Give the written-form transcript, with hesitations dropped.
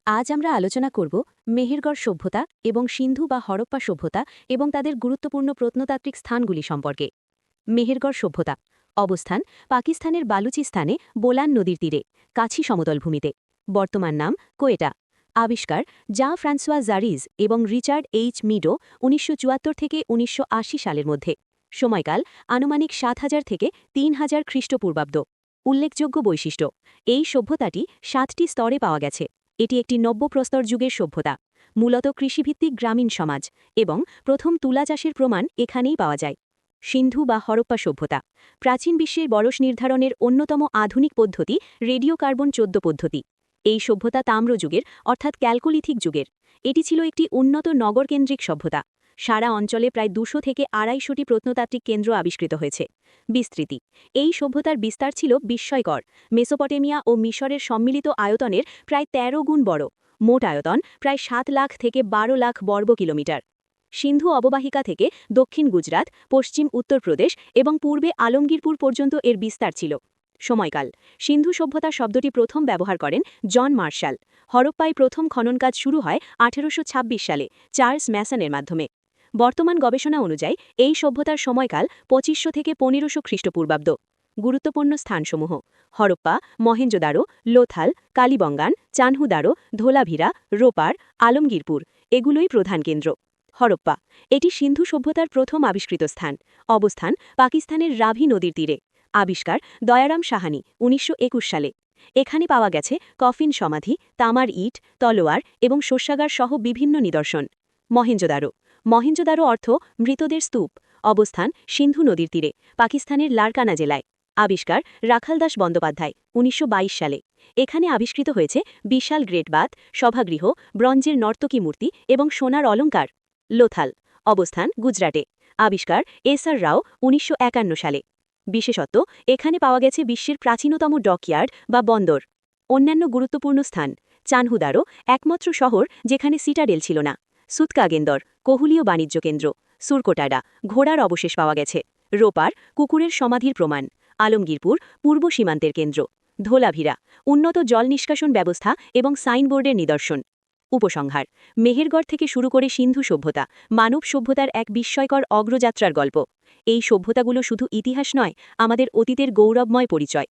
আজ আমরা আলোচনা করব মেহেরগড় সভ্যতা এবং সিন্ধু বা হরপ্পা সভ্যতা এবং তাদের গুরুত্বপূর্ণ প্রত্নতাত্ত্বিক স্থানগুলি সম্পর্কে। মেহেরগড় সভ্যতা অবস্থান পাকিস্তানের বালুচিস্তানে বোলান নদীর তীরে, কাছি সমতলভূমিতে। বর্তমান নাম কোয়েটা। আবিষ্কার জা ফ্রান্সোয়া জারিজ এবং রিচার্ড এইচ মিডো ১৯৭৪ থেকে ১৯৮০ সালের মধ্যে। সময়কাল আনুমানিক ৭,০০০ থেকে ৩,০০০ খ্রিস্টপূর্বাব্দ। উল্লেখযোগ্য বৈশিষ্ট্য: এই সভ্যতাটি ৭টি স্তরে পাওয়া গেছে। এটি একটি নব্যপ্রস্তর যুগের সভ্যতা, মূলত কৃষিভিত্তিক গ্রামীণ সমাজ, এবং প্রথম তুলা চাষের প্রমাণ এখানেই পাওয়া যায়। সিন্ধু বা হরপ্পা সভ্যতা প্রাচীন বিশ্বের বয়স নির্ধারণের অন্যতম আধুনিক পদ্ধতি রেডিও কার্বন ১৪ পদ্ধতি। এই সভ্যতা তাম্রযুগের অর্থাৎ ক্যালকোলিথিক যুগের। এটি ছিল একটি উন্নত নগরকেন্দ্রিক সভ্যতা। সারা অঞ্চলে প্রায় ২০০ থেকে ২৫০টি প্রত্নতাত্ত্বিক কেন্দ্র আবিষ্কৃত হয়েছে। বিস্তৃতি এই সভ্যতার বিস্তার ছিল বিস্ময়কর। মেসোপটেমিয়া ও মিশরের সম্মিলিত আয়তনের প্রায় ১৩ গুণ বড়। মোট আয়তন প্রায় ৭ লাখ থেকে ১২ লাখ বর্গ কিলোমিটার। সিন্ধু অববাহিকা থেকে দক্ষিণ গুজরাট, পশ্চিম উত্তরপ্রদেশ এবং পূর্বে আলমগীরপুর পর্যন্ত এর বিস্তার ছিল। সময়কাল সিন্ধু সভ্যতা শব্দটি প্রথম ব্যবহার করেন জন মার্শাল। হরপ্পায় প্রথম খনন কাজ শুরু হয় ১৮২৬ সালে চার্লস ম্যাসনের মাধ্যমে। বর্তমান গবেষণা অনুযায়ী এই সভ্যতার সময়কাল ২৫০০ থেকে ১৫০০ খ্রিস্টপূর্বাব্দ। গুরুত্বপূর্ণ স্থানসমূহ: হরপ্পা, মহেঞ্জোদারো, লোথাল, কালীবঙ্গান, চানহুদারো, ধোলাভিরা, রোপার, আলমগীরপুর এগুলোই প্রধান কেন্দ্র। হরপ্পা এটি সিন্ধু সভ্যতার প্রথম আবিষ্কৃত স্থান। অবস্থান পাকিস্তানের রাভি নদীর তীরে। আবিষ্কার দয়ারাম সাহানি ১৯২১ সালে। এখানে পাওয়া গেছে কফিন সমাধি, তামার ইট, তলোয়ার এবং শস্যাগার সহ বিভিন্ন নিদর্শন। মহেঞ্জোদারো মহেঞ্জোদারো অর্থ মৃতদের স্তূপ। অবস্থান সিন্ধু নদীর তীরে, পাকিস্তানের লারকানা জেলায়। আবিষ্কার রাখালদাস বন্দ্যোপাধ্যায় ১৯২২ সালে। এখানে আবিষ্কৃত হয়েছে বিশাল গ্রেট বাথ, সভাগৃহ, ব্রঞ্জের নর্তকী মূর্তি এবং সোনার অলঙ্কার। লোথাল অবস্থান গুজরাটে। আবিষ্কার এসআর রাও ১৯৫১ সালে। বিশেষত্ব: এখানে পাওয়া গেছে বিশ্বের প্রাচীনতম ডকইয়ার্ড বা বন্দর। অন্যান্য গুরুত্বপূর্ণ স্থান: চানহুদারো একমাত্র শহর যেখানে সিটাডেল ছিল না। সুতকাগেন্দর কোহুলীয় বাণিজ্য কেন্দ্র। সুরকোটাডা ঘোড়ার অবশেষ পাওয়া গেছে। রোপার কুকুরের সমাধির প্রমাণ। আলমগীরপুর পূর্ব সীমান্তের কেন্দ্র। ধোলাভিরা উন্নত জল নিষ্কাশন ব্যবস্থা এবং সাইনবোর্ডের নিদর্শন। উপসংহার: মেহেরগড় থেকে শুরু করে সিন্ধু সভ্যতা মানব সভ্যতার এক বিস্ময়কর অগ্রযাত্রার গল্প। এই সভ্যতাগুলো শুধু ইতিহাস নয়, আমাদের অতীতের গৌরবময় পরিচয়।